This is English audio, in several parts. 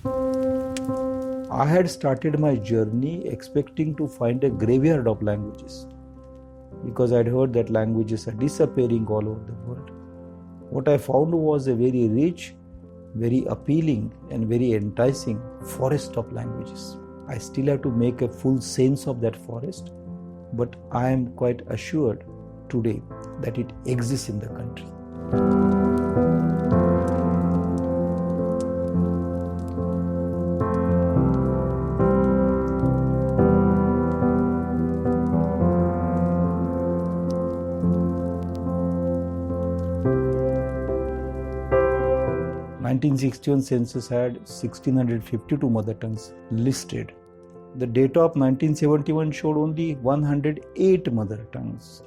I had started my journey expecting to find a graveyard of languages because I'd heard that languages are disappearing all over the world. What I found was a very rich, very appealing and very enticing forest of languages. I still have to make a full sense of that forest, but I am quite assured today that it exists in the country. The 1961 census had 1652 mother tongues listed. The data of 1971 showed only 108 mother tongues.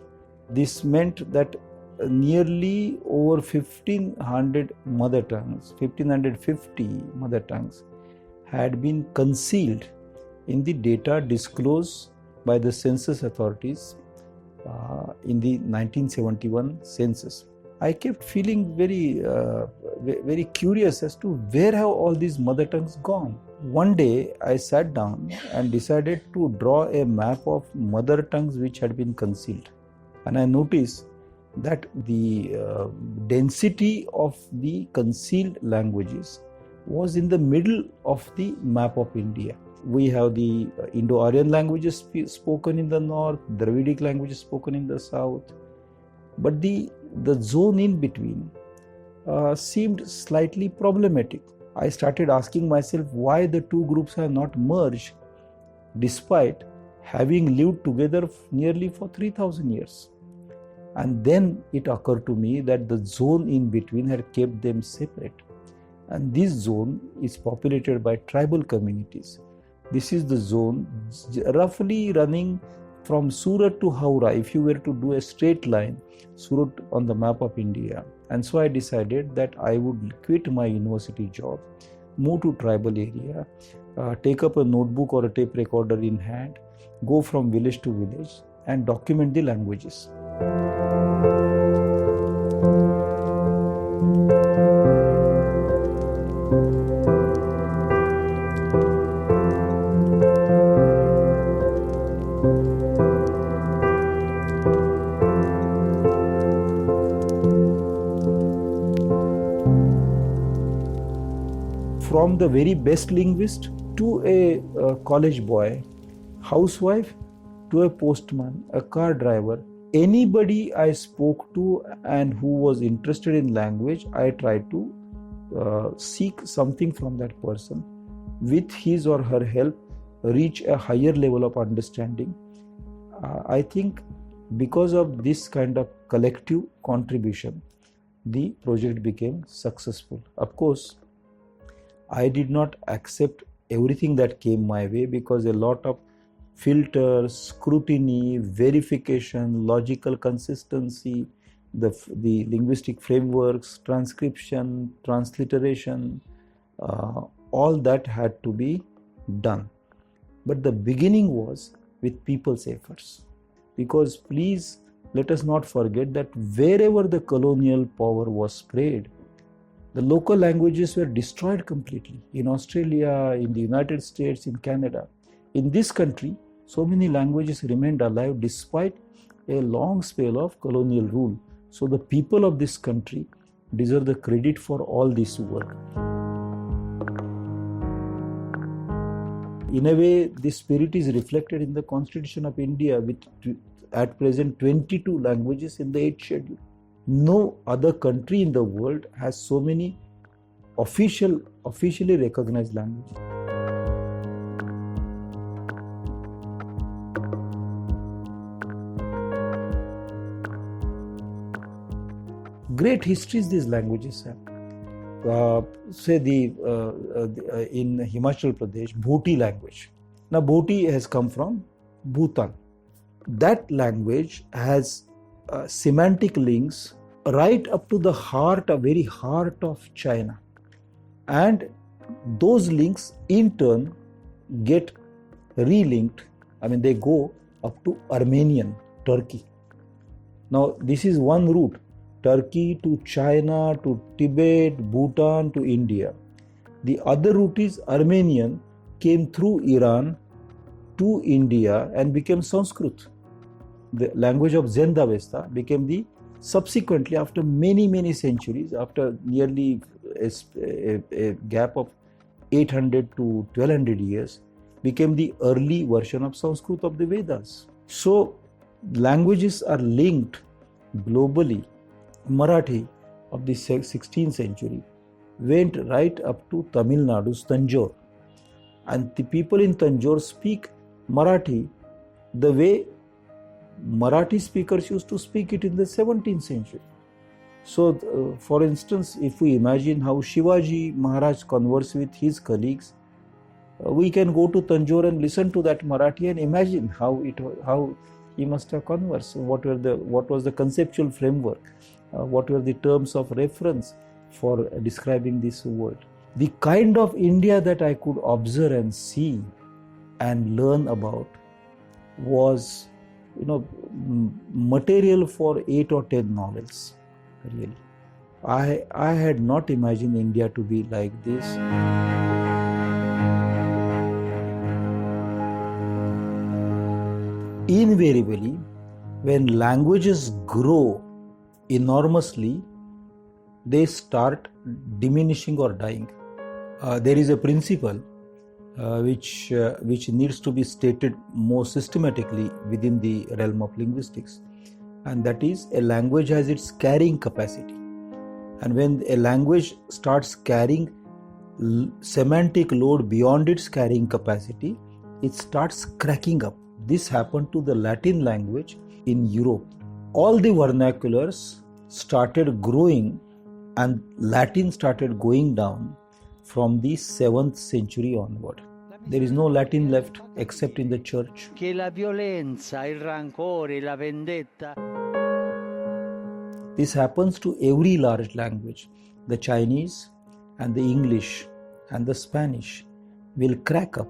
This meant that nearly over 1500 mother tongues, 1550 mother tongues had been concealed in the data disclosed by the census authorities in the 1971 census. I kept feeling very curious as to where have all these mother tongues gone. One day I sat down and decided to draw a map of mother tongues which had been concealed. And I noticed that the density of the concealed languages was in the middle of the map of India. We have the Indo-Aryan languages spoken in the north, Dravidic languages spoken in the south. But the zone in between seemed slightly problematic. I started asking myself why the two groups have not merged despite having lived together nearly for 3000 years. And then it occurred to me that the zone in between had kept them separate. And this zone is populated by tribal communities. This is the zone roughly running from Surat to Howrah, if you were to do a straight line, Surat on the map of India. And so I decided that I would quit my university job, move to tribal area, take up a notebook or a tape recorder in hand, go from village to village and document the languages. From the very best linguist to a college boy, housewife to a postman, a car driver, anybody I spoke to and who was interested in language, I tried to seek something from that person. With his or her help, reach a higher level of understanding. I think because of this kind of collective contribution, the project became successful. Of course, I did not accept everything that came my way because a lot of filters, scrutiny, verification, logical consistency, the linguistic frameworks, transcription, transliteration, all that had to be done. But the beginning was with people's efforts. Because please let us not forget that wherever the colonial power was spread, the local languages were destroyed completely. In Australia, in the United States, in Canada. In this country, so many languages remained alive despite a long spell of colonial rule. So the people of this country deserve the credit for all this work. In a way, this spirit is reflected in the Constitution of India with at present 22 languages in the 8th schedule. No other country in the world has so many officially recognized languages. Great histories these languages have. Say in Himachal Pradesh, Bhuti language. Now Bhuti has come from Bhutan. That language has semantic links right up to the very heart of China. And those links in turn get relinked, they go up to Armenian, Turkey. Now this is one route, Turkey to China to Tibet, Bhutan to India. The other route is Armenian, came through Iran to India and became Sanskrit. The language of Zend-Avesta became the subsequently, after many centuries, after nearly a gap of 800 to 1200 years, became the early version of Sanskrit of the Vedas. So languages are linked globally. Marathi of the 16th century went right up to Tamil Nadu's Tanjore, and the people in Tanjore speak Marathi the way Marathi speakers used to speak it in the 17th century. So, for instance, if we imagine how Shivaji Maharaj conversed with his colleagues, we can go to Tanjore and listen to that Marathi and imagine how he must have conversed. What was the conceptual framework? What were the terms of reference for describing this world? The kind of India that I could observe and see and learn about was, material for 8 or 10 novels. Really, I had not imagined India to be like this. Invariably, when languages grow enormously, they start diminishing or dying. There is a principle which needs to be stated more systematically within the realm of linguistics, and that is, a language has its carrying capacity, and when a language starts carrying semantic load beyond its carrying capacity, it starts cracking up. This happened to the Latin language in Europe. All the vernaculars started growing and Latin started going down from the 7th century onward. There is no Latin left except in the church. Che la violenza, il rancore, la vendetta. This happens to every large language. The Chinese and the English and the Spanish will crack up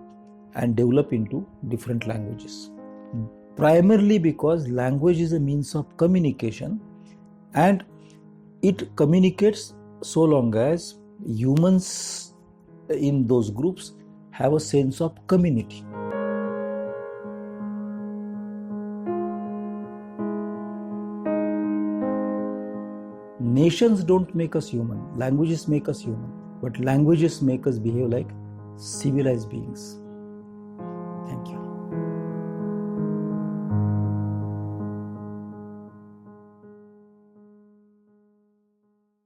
and develop into different languages. Primarily because language is a means of communication, and it communicates so long as humans in those groups have a sense of community. Nations don't make us human, languages make us human, but languages make us behave like civilized beings. Thank you.